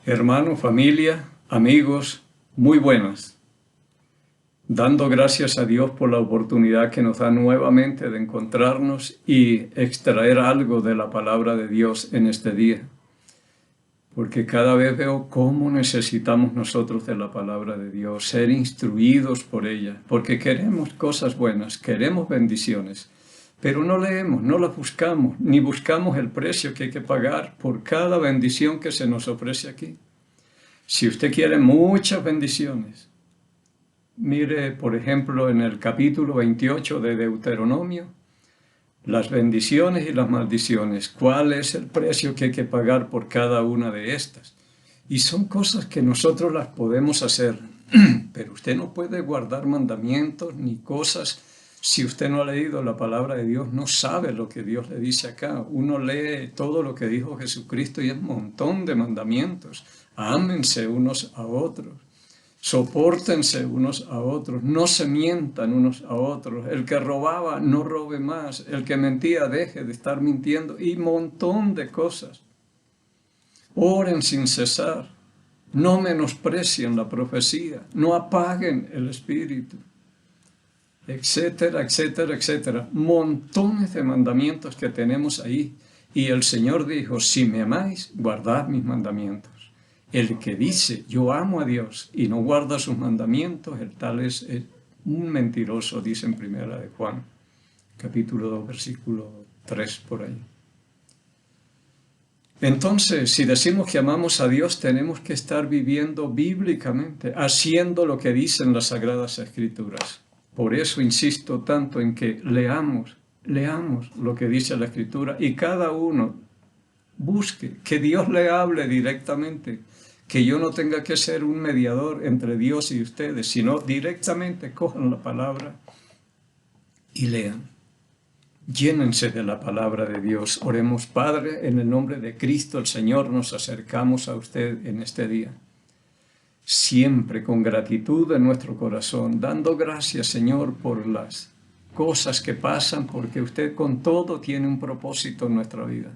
Hermano, familia, amigos, muy buenas. Dando gracias a Dios por la oportunidad que nos da nuevamente de encontrarnos y extraer algo de la palabra de Dios en este día. Porque cada vez veo cómo necesitamos nosotros de la palabra de Dios, ser instruidos por ella, porque queremos cosas buenas, queremos bendiciones, pero no leemos, no las buscamos, ni buscamos el precio que hay que pagar por cada bendición que se nos ofrece aquí. Si usted quiere muchas bendiciones, mire, por ejemplo, en el capítulo 28 de Deuteronomio, las bendiciones y las maldiciones, cuál es el precio que hay que pagar por cada una de estas. Y son cosas que nosotros las podemos hacer, pero usted no puede guardar mandamientos ni cosas. Si usted no ha leído la palabra de Dios, no sabe lo que Dios le dice acá. Uno lee todo lo que dijo Jesucristo y es un montón de mandamientos. Ámense unos a otros, sopórtense unos a otros, no se mientan unos a otros. El que robaba, no robe más. El que mentía, deje de estar mintiendo. Y un montón de cosas. Oren sin cesar. No menosprecien la profecía. No apaguen el espíritu. Etcétera, etcétera, etcétera. Montones de mandamientos que tenemos ahí. Y el Señor dijo, si me amáis, guardad mis mandamientos. El que dice, yo amo a Dios y no guarda sus mandamientos, el tal es un mentiroso, dice en Primera de Juan, capítulo 2, versículo 3, por ahí. Entonces, si decimos que amamos a Dios, tenemos que estar viviendo bíblicamente, haciendo lo que dicen las Sagradas Escrituras. Por eso insisto tanto en que leamos lo que dice la Escritura y cada uno busque, que Dios le hable directamente, que yo no tenga que ser un mediador entre Dios y ustedes, sino directamente cojan la palabra y lean. Llénense de la palabra de Dios. Oremos, Padre, en el nombre de Cristo el Señor, nos acercamos a usted en este día. Siempre con gratitud en nuestro corazón, dando gracias, Señor, por las cosas que pasan, porque usted con todo tiene un propósito en nuestra vida.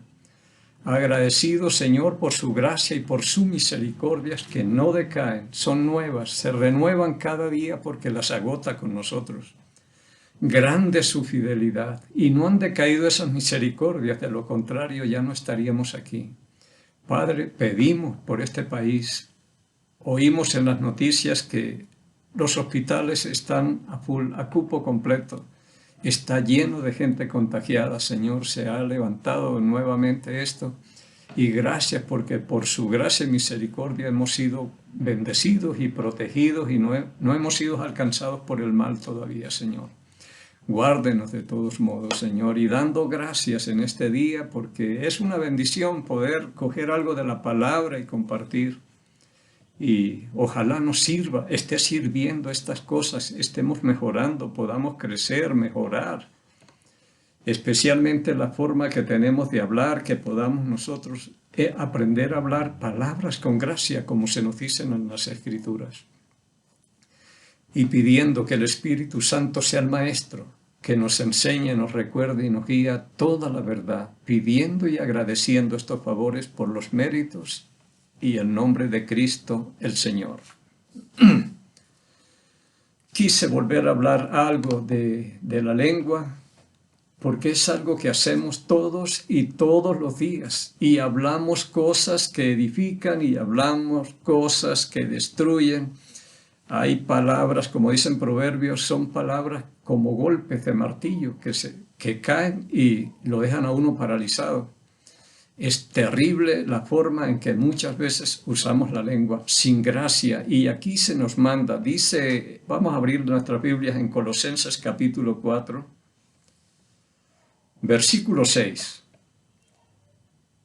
Agradecido, Señor, por su gracia y por sus misericordias que no decaen, son nuevas, se renuevan cada día porque las agota con nosotros. Grande es su fidelidad y no han decaído esas misericordias, de lo contrario ya no estaríamos aquí. Padre, pedimos por este país. Oímos en las noticias que los hospitales están a full, a cupo completo. Está lleno de gente contagiada, Señor, se ha levantado nuevamente esto. Y gracias porque por su gracia y misericordia hemos sido bendecidos y protegidos y no hemos sido alcanzados por el mal todavía, Señor. Guárdenos de todos modos, Señor, y dando gracias en este día porque es una bendición poder coger algo de la palabra y compartir. Y ojalá nos sirva, esté sirviendo estas cosas, estemos mejorando, podamos crecer, mejorar. Especialmente la forma que tenemos de hablar, que podamos nosotros aprender a hablar palabras con gracia, como se nos dicen en las Escrituras. Y pidiendo que el Espíritu Santo sea el Maestro, que nos enseñe, nos recuerde y nos guía toda la verdad, pidiendo y agradeciendo estos favores por los méritos y el nombre de Cristo el Señor. Quise volver a hablar algo de la lengua, porque es algo que hacemos todos y todos los días, y hablamos cosas que edifican y hablamos cosas que destruyen. Hay palabras, como dicen proverbios, son palabras como golpes de martillo que caen y lo dejan a uno paralizado. Es terrible la forma en que muchas veces usamos la lengua sin gracia. Y aquí se nos manda, dice, vamos a abrir nuestras Biblias en Colosenses capítulo 4, versículo 6.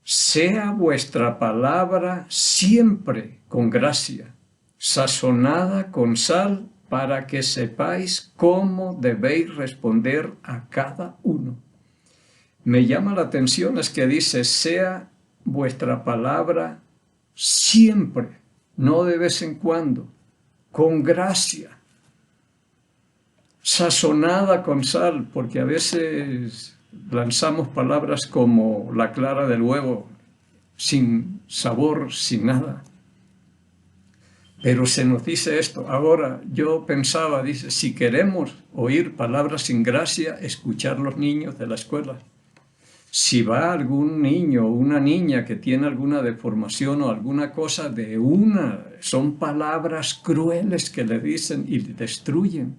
Sea vuestra palabra siempre con gracia, sazonada con sal, para que sepáis cómo debéis responder a cada uno. Me llama la atención es que dice, sea vuestra palabra siempre, no de vez en cuando, con gracia, sazonada con sal, porque a veces lanzamos palabras como la clara del huevo, sin sabor, sin nada. Pero se nos dice esto. Ahora yo pensaba, dice, si queremos oír palabras sin gracia, escuchar los niños de la escuela. Si va algún niño o una niña que tiene alguna deformación o alguna cosa son palabras crueles que le dicen y le destruyen.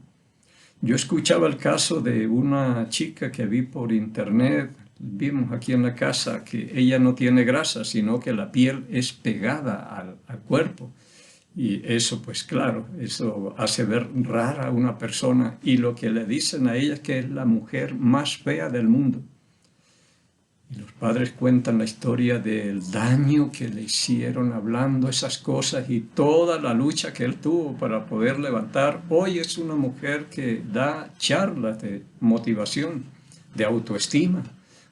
Yo escuchaba el caso de una chica que vi por internet, vimos aquí en la casa, que ella no tiene grasa, sino que la piel es pegada al cuerpo. Y eso, pues claro, eso hace ver rara a una persona. Y lo que le dicen a ella es que es la mujer más fea del mundo. Y los padres cuentan la historia del daño que le hicieron hablando esas cosas y toda la lucha que él tuvo para poder levantar. Hoy es una mujer que da charlas de motivación, de autoestima,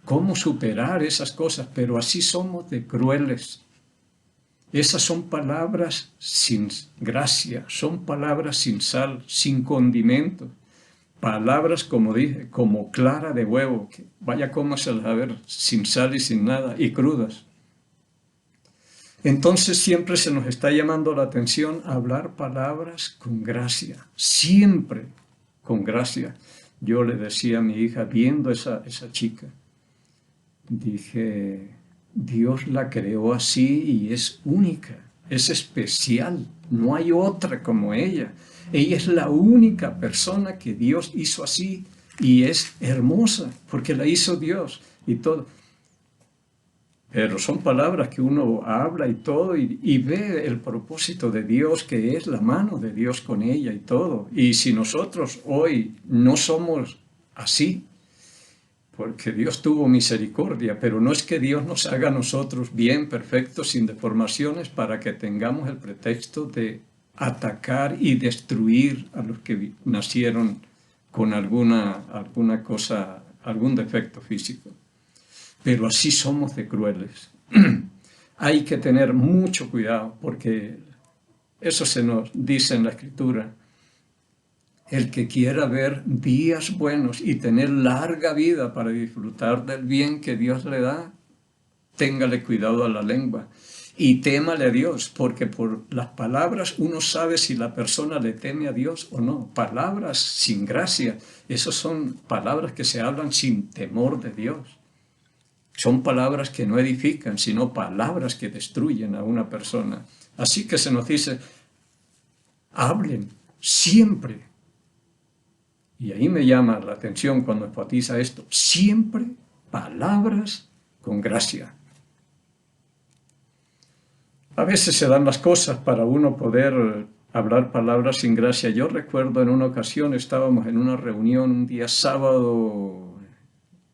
cómo superar esas cosas, pero así somos de crueles. Esas son palabras sin gracia, son palabras sin sal, sin condimento. Palabras, como dije, como clara de huevo, que vaya cómaselas a ver, sin sal y sin nada, y crudas. Entonces siempre se nos está llamando la atención a hablar palabras con gracia, siempre con gracia. Yo le decía a mi hija, viendo esa chica, dije, Dios la creó así y es única, es especial, no hay otra como ella. Ella es la única persona que Dios hizo así y es hermosa porque la hizo Dios y todo. Pero son palabras que uno habla y todo y ve el propósito de Dios, que es la mano de Dios con ella y todo. Y si nosotros hoy no somos así, porque Dios tuvo misericordia, pero no es que Dios nos haga a nosotros bien, perfectos, sin deformaciones, para que tengamos el pretexto de atacar y destruir a los que nacieron con alguna cosa, algún defecto físico. Pero así somos de crueles. Hay que tener mucho cuidado, porque eso se nos dice en la Escritura. El que quiera ver días buenos y tener larga vida para disfrutar del bien que Dios le da, téngale cuidado a la lengua y témale a Dios, porque por las palabras uno sabe si la persona le teme a Dios o no. Palabras sin gracia, esas son palabras que se hablan sin temor de Dios. Son palabras que no edifican, sino palabras que destruyen a una persona. Así que se nos dice, hablen siempre. Y ahí me llama la atención cuando enfatiza esto, siempre palabras con gracia. A veces se dan las cosas para uno poder hablar palabras sin gracia. Yo recuerdo en una ocasión estábamos en una reunión un día sábado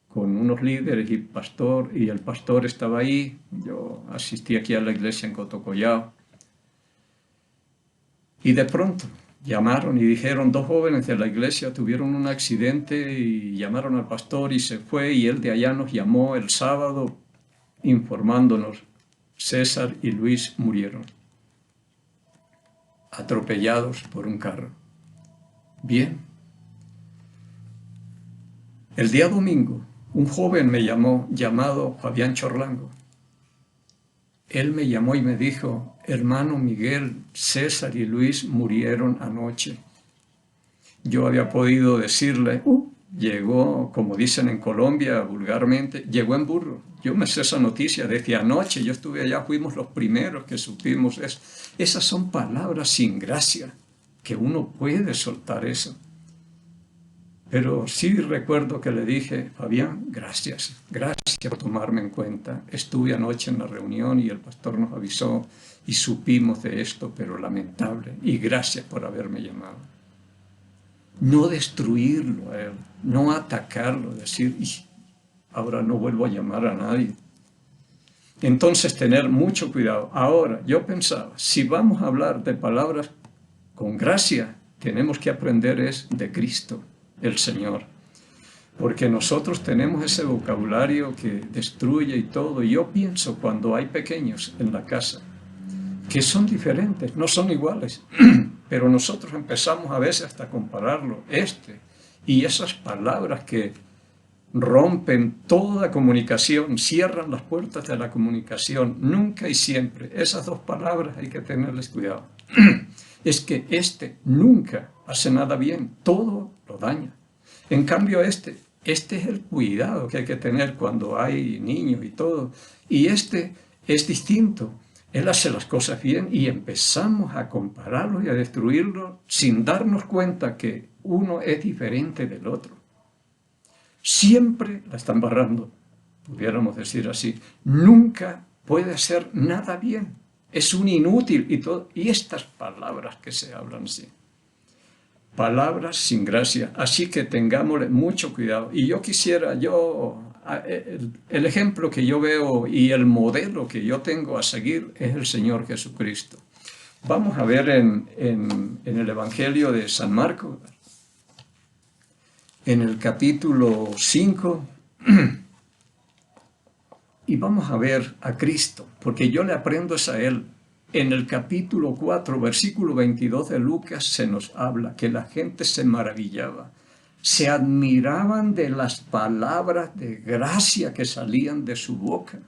con unos líderes y el pastor estaba ahí. Yo asistí aquí a la iglesia en Cotocollao. Y de pronto llamaron y dijeron, 2 jóvenes de la iglesia tuvieron un accidente y llamaron al pastor y se fue, y él de allá nos llamó el sábado informándonos, César y Luis murieron, atropellados por un carro. Bien. El día domingo, un joven me llamó, llamado Fabián Chorlango. Él me llamó y me dijo, hermano Miguel, César y Luis murieron anoche. Yo había podido decirle, llegó, como dicen en Colombia vulgarmente, llegó en burro. Yo me sé esa noticia desde anoche, yo estuve allá, fuimos los primeros que supimos eso. Esas son palabras sin gracia, que uno puede soltar eso. Pero sí recuerdo que le dije, Fabián, gracias por tomarme en cuenta. Estuve anoche en la reunión y el pastor nos avisó y supimos de esto, pero lamentable. Y gracias por haberme llamado. No destruirlo a él, no atacarlo, decir, ahora no vuelvo a llamar a nadie. Entonces tener mucho cuidado. Ahora, yo pensaba, si vamos a hablar de palabras con gracia, tenemos que aprender es de Cristo, el Señor. Porque nosotros tenemos ese vocabulario que destruye y todo. Y yo pienso cuando hay pequeños en la casa, que son diferentes, no son iguales. Pero nosotros empezamos a veces hasta a compararlo, y esas palabras que rompen toda comunicación, cierran las puertas de la comunicación, nunca y siempre. Esas 2 palabras hay que tenerles cuidado. es que este nunca hace nada bien, todo lo daña. En cambio este es el cuidado que hay que tener cuando hay niños y todo. Y este es distinto. Él hace las cosas bien y empezamos a compararlo y a destruirlo sin darnos cuenta que uno es diferente del otro. Siempre la están barrando, pudiéramos decir así. Nunca puede hacer nada bien. Es un inútil y todo. Y estas palabras que se hablan así. Palabras sin gracia, así que tengámosle mucho cuidado. Y yo quisiera, el ejemplo que yo veo y el modelo que yo tengo a seguir es el Señor Jesucristo. Vamos a ver en el Evangelio de San Marcos, en el capítulo 5, y vamos a ver a Cristo, porque yo le aprendo es a Él. En el capítulo 4, versículo 22 de Lucas se nos habla que la gente se maravillaba, se admiraban de las palabras de gracia que salían de su boca.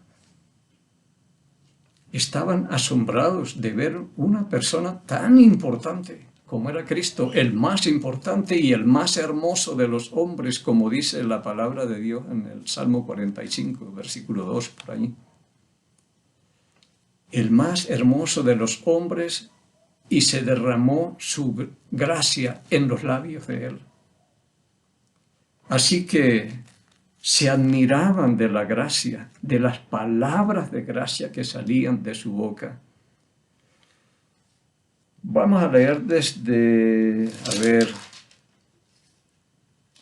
Estaban asombrados de ver una persona tan importante como era Cristo, el más importante y el más hermoso de los hombres, como dice la palabra de Dios en el Salmo 45, versículo 2, por ahí. El más hermoso de los hombres, y se derramó su gracia en los labios de él. Así que se admiraban de la gracia, de las palabras de gracia que salían de su boca. Vamos a leer desde,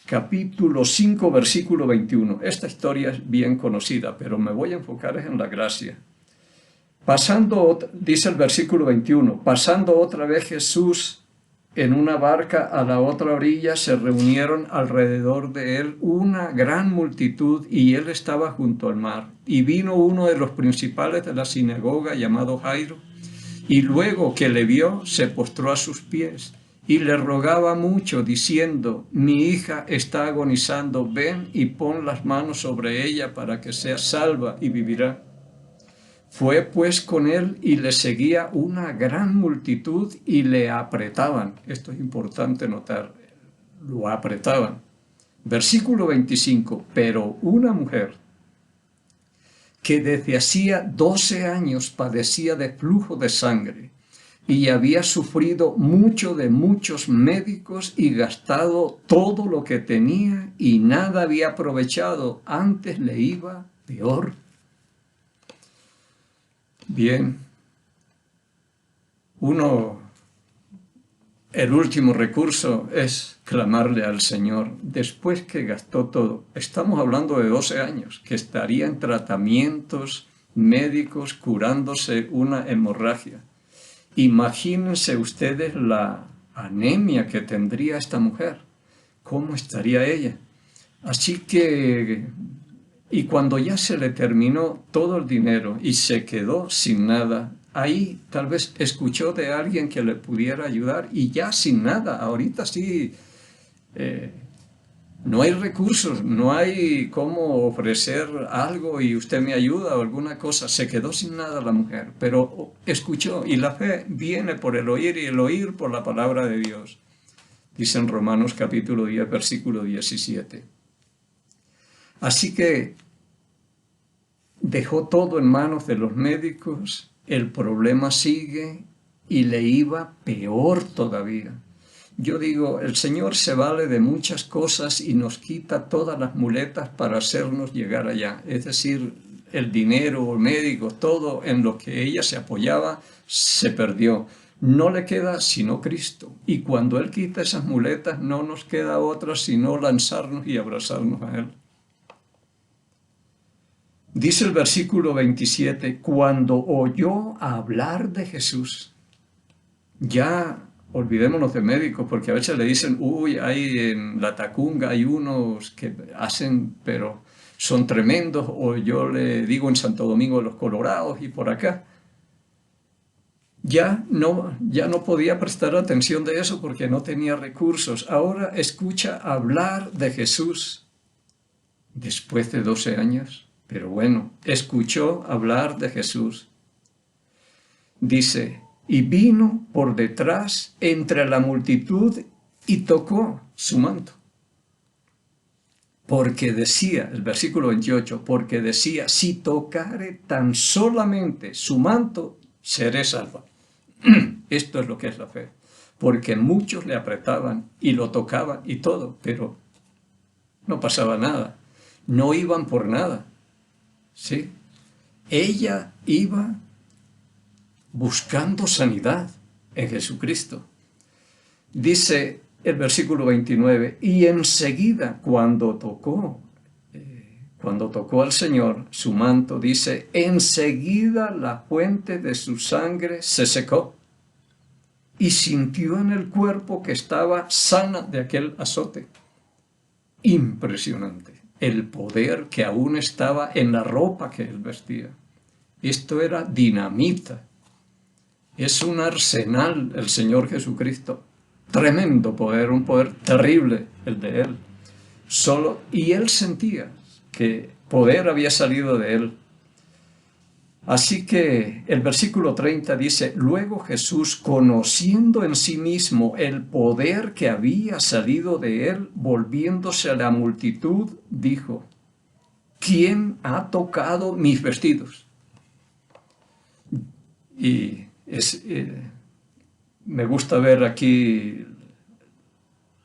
capítulo 5, versículo 21. Esta historia es bien conocida, pero me voy a enfocar en la gracia. Dice el versículo 21, pasando otra vez Jesús en una barca a la otra orilla, se reunieron alrededor de él una gran multitud y él estaba junto al mar. Y vino uno de los principales de la sinagoga llamado Jairo, y luego que le vio, se postró a sus pies y le rogaba mucho, diciendo, mi hija está agonizando, ven y pon las manos sobre ella para que sea salva y vivirá. Fue pues con él y le seguía una gran multitud y le apretaban. Esto es importante notar, lo apretaban. Versículo 25, pero una mujer que desde hacía 12 años padecía de flujo de sangre y había sufrido mucho de muchos médicos y gastado todo lo que tenía y nada había aprovechado, antes le iba peor. Bien, el último recurso es clamarle al Señor después que gastó todo. Estamos hablando de 12 años, que estaría en tratamientos médicos curándose una hemorragia. Imagínense ustedes la anemia que tendría esta mujer. ¿Cómo estaría ella? Así que... Y cuando ya se le terminó todo el dinero y se quedó sin nada, ahí tal vez escuchó de alguien que le pudiera ayudar y ya sin nada. Ahorita sí, no hay recursos, no hay cómo ofrecer algo y usted me ayuda o alguna cosa. Se quedó sin nada la mujer, pero escuchó, y la fe viene por el oír y el oír por la palabra de Dios. Dice en Romanos capítulo 10, versículo 17. Así que dejó todo en manos de los médicos, el problema sigue y le iba peor todavía. Yo digo, el Señor se vale de muchas cosas y nos quita todas las muletas para hacernos llegar allá. Es decir, el dinero, el médico, todo en lo que ella se apoyaba, se perdió. No le queda sino Cristo. Y cuando Él quita esas muletas, no nos queda otra sino lanzarnos y abrazarnos a Él. Dice el versículo 27, cuando oyó hablar de Jesús, ya olvidémonos de médicos, porque a veces le dicen, uy, hay en la Tacunga, hay unos que hacen, pero son tremendos, o yo le digo en Santo Domingo de los Colorados y por acá. Ya no podía prestar atención de eso porque no tenía recursos. Ahora escucha hablar de Jesús después de 12 años. Pero bueno, escuchó hablar de Jesús. Dice, y vino por detrás entre la multitud y tocó su manto. Porque decía, el versículo 28, porque decía, si tocare tan solamente su manto, seré salva. Esto es lo que es la fe. Porque muchos le apretaban y lo tocaban y todo, pero no pasaba nada. No iban por nada. ¿Sí? Ella iba buscando sanidad en Jesucristo. Dice el versículo 29, y enseguida cuando tocó al Señor su manto, dice, enseguida la fuente de su sangre se secó y sintió en el cuerpo que estaba sana de aquel azote. Impresionante el poder que aún estaba en la ropa que él vestía. Esto era dinamita. Es un arsenal el Señor Jesucristo. Tremendo poder, un poder terrible el de él. Y él sentía que poder había salido de él. Así que el versículo 30 dice, luego Jesús, conociendo en sí mismo el poder que había salido de él, volviéndose a la multitud, dijo, ¿quién ha tocado mis vestidos? Y me gusta ver aquí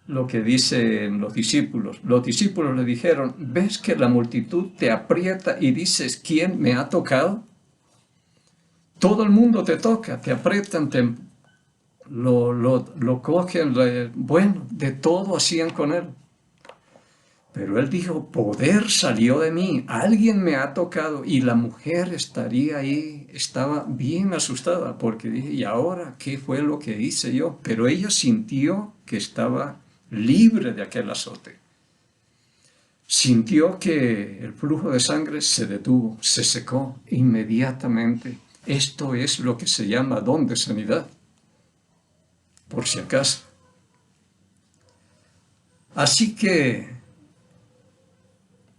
lo que dicen los discípulos. Los discípulos le dijeron, ¿ves que la multitud te aprieta y dices, ¿quién me ha tocado? Todo el mundo te toca, te aprietan, lo cogen, bueno, de todo hacían con él. Pero él dijo, poder salió de mí, alguien me ha tocado, y la mujer estaría ahí, estaba bien asustada, porque dije, ¿y ahora qué fue lo que hice yo? Pero ella sintió que estaba libre de aquel azote. Sintió que el flujo de sangre se detuvo, se secó inmediatamente. Esto es lo que se llama don de sanidad, por si acaso. Así que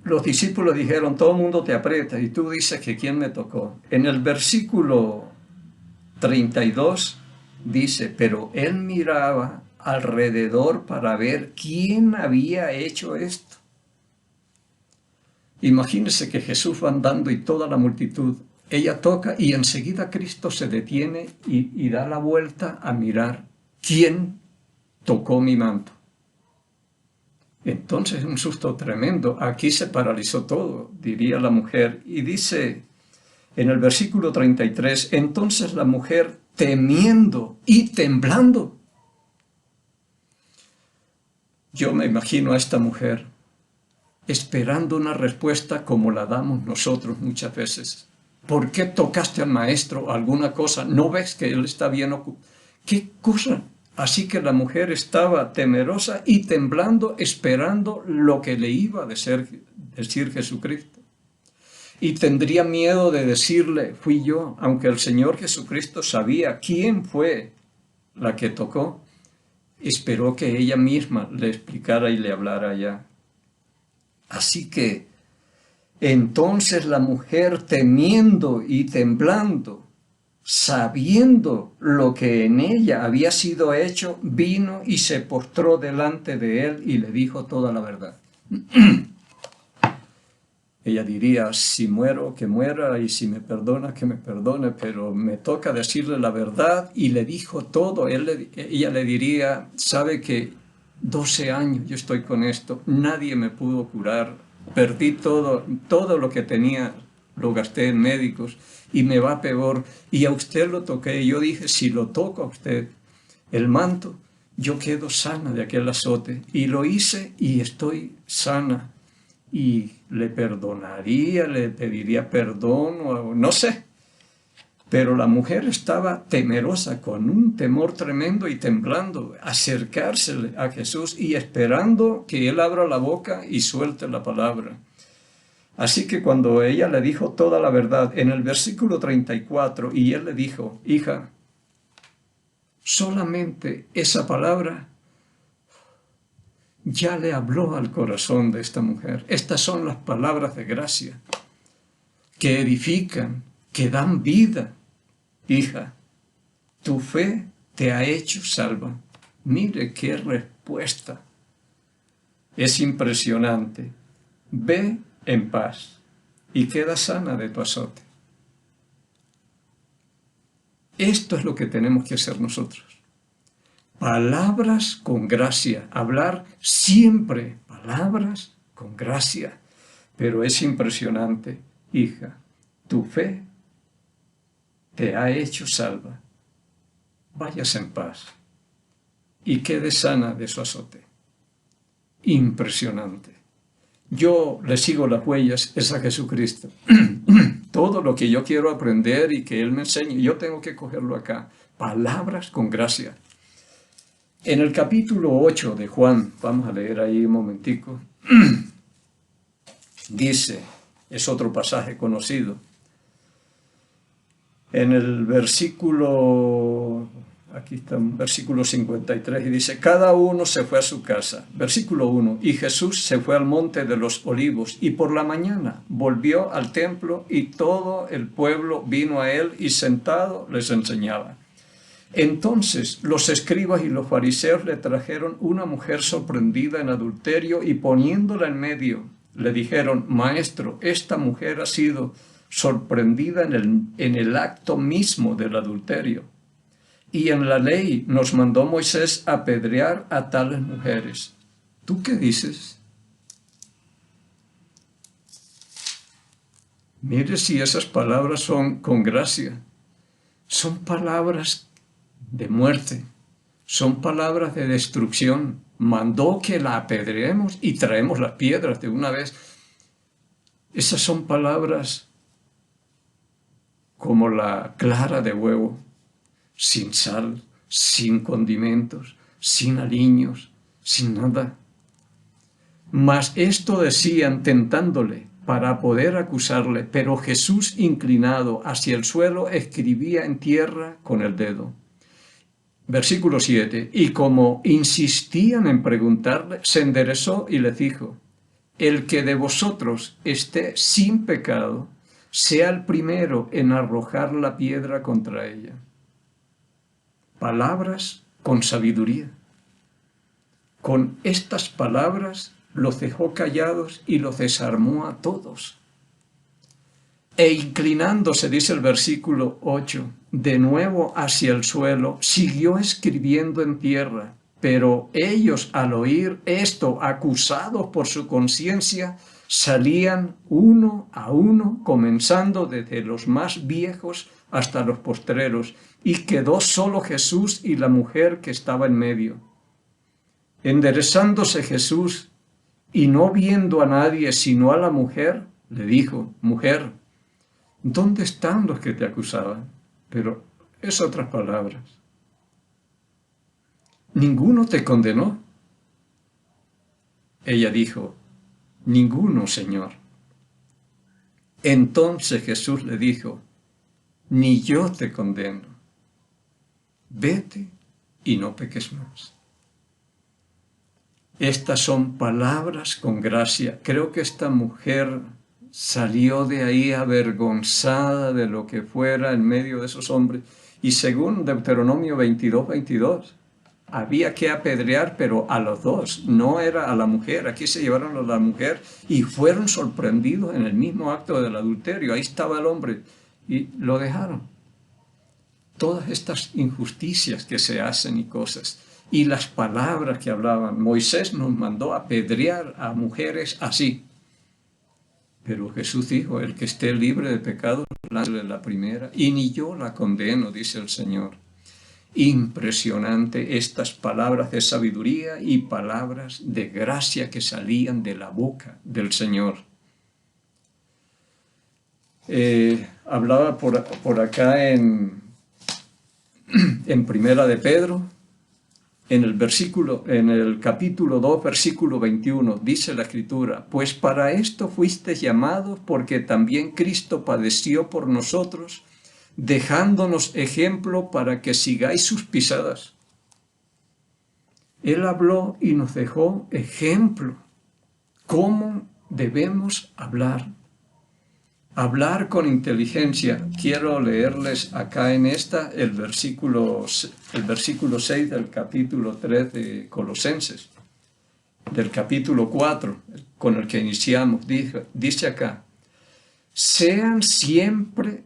los discípulos dijeron, todo el mundo te aprieta, y tú dices que ¿quién me tocó? En el versículo 32 dice, pero él miraba alrededor para ver quién había hecho esto. Imagínense que Jesús va andando y toda la multitud, ella toca y enseguida Cristo se detiene y da la vuelta a mirar quién tocó mi manto. Entonces un susto tremendo, aquí se paralizó todo, diría la mujer, y dice en el versículo 33, entonces la mujer temiendo y temblando. Yo me imagino a esta mujer esperando una respuesta como la damos nosotros muchas veces. ¿Por qué tocaste al maestro alguna cosa? ¿No ves que él está bien ocupado? ¿Qué cosa? Así que la mujer estaba temerosa y temblando, esperando lo que le iba a decir Jesucristo. Y tendría miedo de decirle, fui yo, aunque el Señor Jesucristo sabía quién fue la que tocó. Esperó que ella misma le explicara y le hablara ya. Así que entonces la mujer, temiendo y temblando, sabiendo lo que en ella había sido hecho, vino y se postró delante de él y le dijo toda la verdad. Ella diría, si muero, que muera, y si me perdona, que me perdone, pero me toca decirle la verdad, y le dijo todo. Ella le diría, sabe que 12 años yo estoy con esto, nadie me pudo curar, perdí todo lo que tenía, lo gasté en médicos, y me va peor, y a usted lo toqué. Yo dije, si lo toco a usted, el manto, yo quedo sana de aquel azote, y lo hice y estoy sana. Y le perdonaría, le pediría perdón, o no sé. Pero la mujer estaba temerosa, con un temor tremendo y temblando, acercársele a Jesús y esperando que él abra la boca y suelte la palabra. Así que cuando ella le dijo toda la verdad, en el versículo 34, y él le dijo, hija, solamente esa palabra ya le habló al corazón de esta mujer. Estas son las palabras de gracia que edifican, que dan vida. Hija, tu fe te ha hecho salva. Mire qué respuesta. Es impresionante. Ve en paz y queda sana de tu azote. Esto es lo que tenemos que hacer nosotros. Palabras con gracia. Hablar siempre palabras con gracia. Pero es impresionante, hija. Tu fe te ha hecho salva. Váyase en paz y quede sana de su azote. Impresionante. Yo le sigo las huellas, es a Jesucristo. Todo lo que yo quiero aprender y que Él me enseñe, yo tengo que cogerlo acá. Palabras con gracia. En el capítulo 8 de Juan, vamos a leer ahí un momentico, dice, es otro pasaje conocido, en el versículo, aquí está, versículo 53, y dice, cada uno se fue a su casa. Versículo 1, y Jesús se fue al monte de los olivos, y por la mañana volvió al templo, y todo el pueblo vino a él, y sentado les enseñaba. Entonces los escribas y los fariseos le trajeron una mujer sorprendida en adulterio, y poniéndola en medio, le dijeron, Maestro, esta mujer ha sido sorprendida en el acto mismo del adulterio. Y en la ley nos mandó Moisés apedrear a tales mujeres. ¿Tú qué dices? Mire si esas palabras son con gracia. Son palabras de muerte. Son palabras de destrucción. Mandó que la apedreemos y traemos las piedras de una vez. Esas son palabras como la clara de huevo, sin sal, sin condimentos, sin aliños, sin nada. Mas esto decían tentándole para poder acusarle, pero Jesús, inclinado hacia el suelo, escribía en tierra con el dedo. Versículo 7, y como insistían en preguntarle, se enderezó y les dijo, el que de vosotros esté sin pecado, sea el primero en arrojar la piedra contra ella. Palabras con sabiduría. Con estas palabras los dejó callados y los desarmó a todos. E inclinándose, dice el versículo 8, de nuevo hacia el suelo, siguió escribiendo en tierra. Pero ellos, al oír esto, acusados por su conciencia, salían uno a uno, comenzando desde los más viejos hasta los postreros, y quedó solo Jesús y la mujer que estaba en medio. Enderezándose Jesús, y no viendo a nadie sino a la mujer, le dijo, mujer, ¿dónde están los que te acusaban? Pero es otras palabras. ¿Ninguno te condenó? Ella dijo, ninguno, Señor. Entonces Jesús le dijo, ni yo te condeno. Vete y no peques más. Estas son palabras con gracia. Creo que esta mujer salió de ahí avergonzada de lo que fuera en medio de esos hombres. Y según Deuteronomio 22, había que apedrear, pero a los dos, no era a la mujer. Aquí se llevaron a la mujer y fueron sorprendidos en el mismo acto del adulterio. Ahí estaba el hombre y lo dejaron. Todas estas injusticias que se hacen y cosas. Y las palabras que hablaban. Moisés nos mandó apedrear a mujeres así. Pero Jesús dijo, el que esté libre de pecado, láncele la primera. Y ni yo la condeno, dice el Señor. Impresionante estas palabras de sabiduría y palabras de gracia que salían de la boca del Señor. Hablaba por acá en Primera de Pedro, en el capítulo 2, versículo 21, dice la Escritura, pues para esto fuisteis llamados, porque también Cristo padeció por nosotros, dejándonos ejemplo para que sigáis sus pisadas. Él habló y nos dejó ejemplo. ¿Cómo debemos hablar? Hablar con inteligencia. Quiero leerles acá en esta el versículo 6 del capítulo 3 de Colosenses, del capítulo 4, con el que iniciamos. Dice acá: sean siempre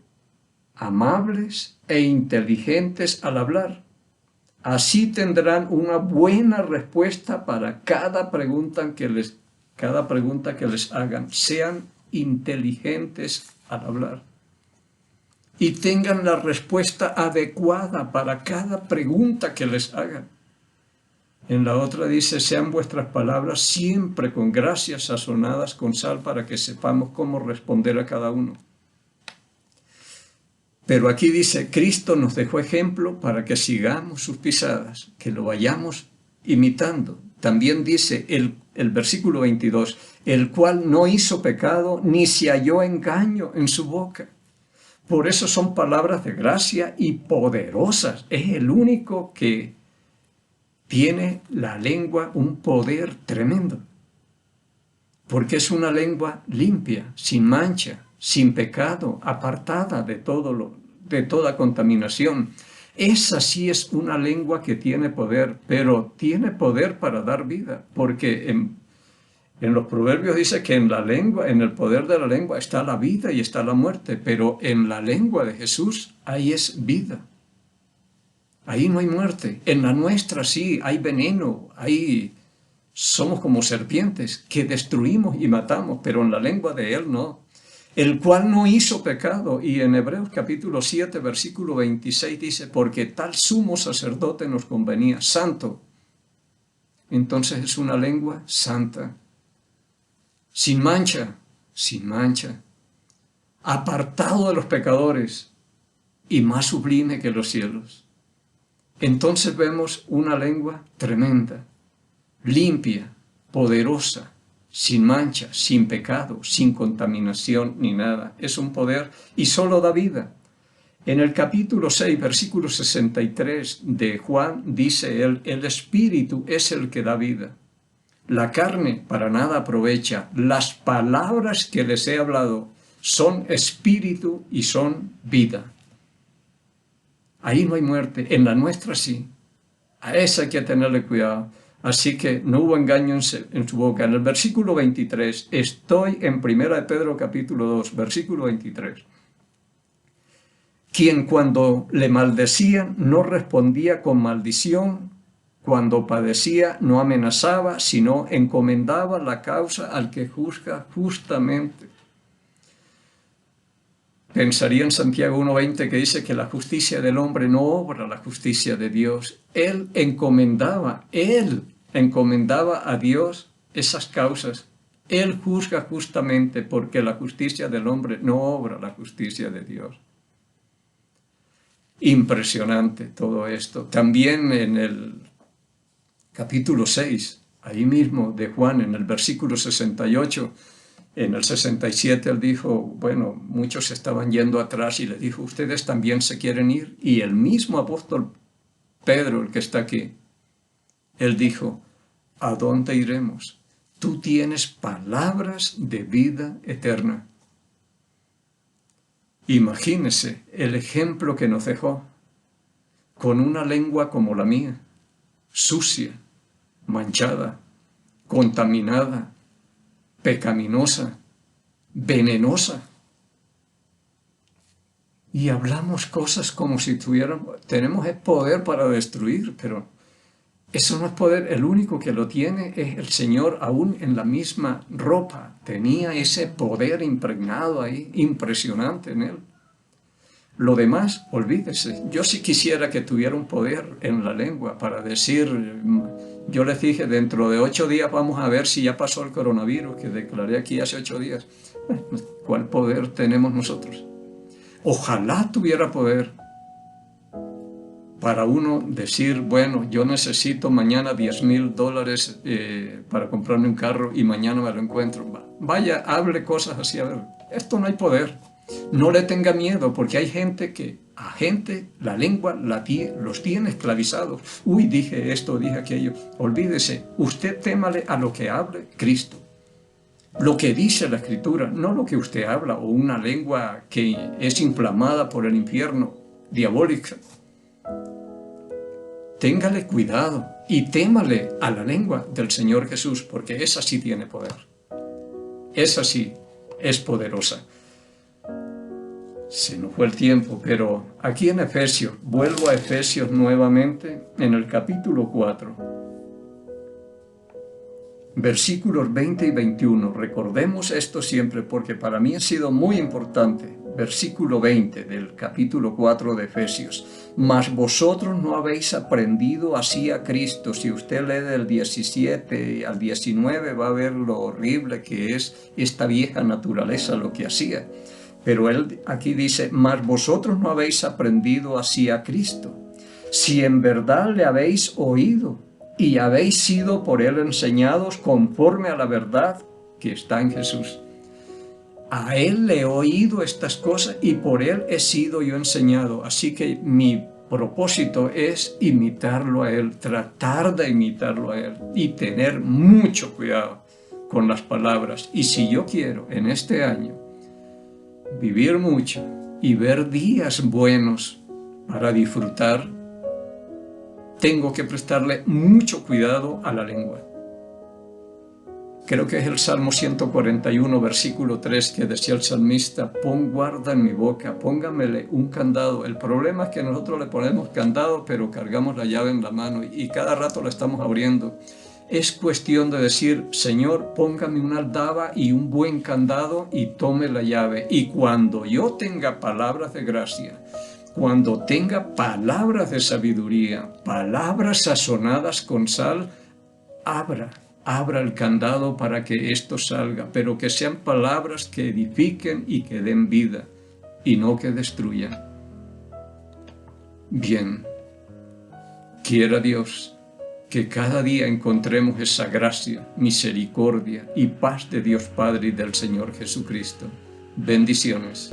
amables e inteligentes al hablar. Así tendrán una buena respuesta para cada pregunta que les hagan. Sean inteligentes al hablar y tengan la respuesta adecuada para cada pregunta que les hagan. En la otra dice: sean vuestras palabras siempre con gracia, sazonadas con sal, para que sepamos cómo responder a cada uno. Pero aquí dice: Cristo nos dejó ejemplo para que sigamos sus pisadas, que lo vayamos imitando. También dice el versículo 22, el cual no hizo pecado ni se halló engaño en su boca. Por eso son palabras de gracia y poderosas. Es el único que tiene la lengua un poder tremendo. Porque es una lengua limpia, sin mancha, sin pecado, apartada de toda contaminación. Esa sí es una lengua que tiene poder, pero tiene poder para dar vida, porque en los proverbios dice que en la lengua, en el poder de la lengua está la vida y está la muerte, pero en la lengua de Jesús ahí es vida. Ahí no hay muerte. En la nuestra sí hay veneno, ahí somos como serpientes que destruimos y matamos, pero en la lengua de Él no. El cual no hizo pecado. Y en Hebreos capítulo 7, versículo 26 dice: porque tal sumo sacerdote nos convenía, santo. Entonces es una lengua santa, sin mancha, apartado de los pecadores y más sublime que los cielos. Entonces vemos una lengua tremenda, limpia, poderosa, sin mancha, sin pecado, sin contaminación ni nada. Es un poder y solo da vida. En el capítulo 6, versículo 63 de Juan, dice él: el Espíritu es el que da vida. La carne para nada aprovecha. Las palabras que les he hablado son espíritu y son vida. Ahí no hay muerte, en la nuestra sí. A esa hay que tenerle cuidado. Así que no hubo engaño en su boca. En el versículo 23, estoy en 1 Pedro capítulo 2, versículo 23. Quien cuando le maldecían no respondía con maldición, cuando padecía no amenazaba, sino encomendaba la causa al que juzga justamente. Pensaría en Santiago 1:20, que dice que la justicia del hombre no obra la justicia de Dios. Él encomendaba a Dios esas causas. Él juzga justamente, porque la justicia del hombre no obra la justicia de Dios. Impresionante todo esto. También en el capítulo 6, ahí mismo de Juan, en el versículo 68, en el 67 él dijo, bueno, muchos estaban yendo atrás, y le dijo: ¿ustedes también se quieren ir? Y el mismo apóstol Pedro, el que está aquí, él dijo: ¿a dónde iremos? Tú tienes palabras de vida eterna. Imagínese el ejemplo que nos dejó, con una lengua como la mía, sucia, manchada, contaminada, pecaminosa, venenosa. Y hablamos cosas como si tenemos el poder para destruir, pero eso no es poder. El único que lo tiene es el Señor. Aún en la misma ropa tenía ese poder impregnado ahí, impresionante en él. Lo demás, olvídese. Yo sí quisiera que tuviera un poder en la lengua para decir, yo les dije, dentro de 8 días vamos a ver si ya pasó el coronavirus, que declaré aquí hace 8 días. ¿Cuál poder tenemos nosotros? Ojalá tuviera poder para uno decir, bueno, yo necesito mañana $10,000 para comprarme un carro y mañana me lo encuentro. Vaya, hable cosas así. A ver, esto no hay poder. No le tenga miedo, porque hay gente que, la lengua los tiene esclavizados. Uy, dije esto, dije aquello. Olvídese, usted témale a lo que hable Cristo. lo que dice la Escritura, no lo que usted habla, o una lengua que es inflamada por el infierno, diabólica. Téngale cuidado y témale a la lengua del Señor Jesús, porque esa sí tiene poder. Esa sí es poderosa. Se nos fue el tiempo, pero aquí en Efesios, vuelvo a Efesios nuevamente, en el capítulo 4. Versículos 20 y 21, recordemos esto siempre porque para mí ha sido muy importante. Versículo 20 del capítulo 4 de Efesios. Mas vosotros no habéis aprendido así a Cristo. Si usted lee del 17 al 19 va a ver lo horrible que es esta vieja naturaleza, lo que hacía. Pero él aquí dice, mas vosotros no habéis aprendido así a Cristo. Si en verdad le habéis oído, y habéis sido por él enseñados conforme a la verdad que está en Jesús. A él le he oído estas cosas y por él he sido yo enseñado. Así que mi propósito es imitarlo a él, tratar de imitarlo a él y tener mucho cuidado con las palabras. Y si yo quiero en este año vivir mucho y ver días buenos para disfrutar, tengo que prestarle mucho cuidado a la lengua. Creo que es el Salmo 141, versículo 3, que decía el salmista, pon guarda en mi boca, póngamele un candado. El problema es que nosotros le ponemos candado, pero cargamos la llave en la mano y cada rato la estamos abriendo. Es cuestión de decir, Señor, póngame una aldaba y un buen candado y tome la llave. Y cuando yo tenga palabras de gracia, cuando tenga palabras de sabiduría, palabras sazonadas con sal, abra el candado para que esto salga, pero que sean palabras que edifiquen y que den vida, y no que destruyan. Bien, quiera Dios que cada día encontremos esa gracia, misericordia y paz de Dios Padre y del Señor Jesucristo. Bendiciones.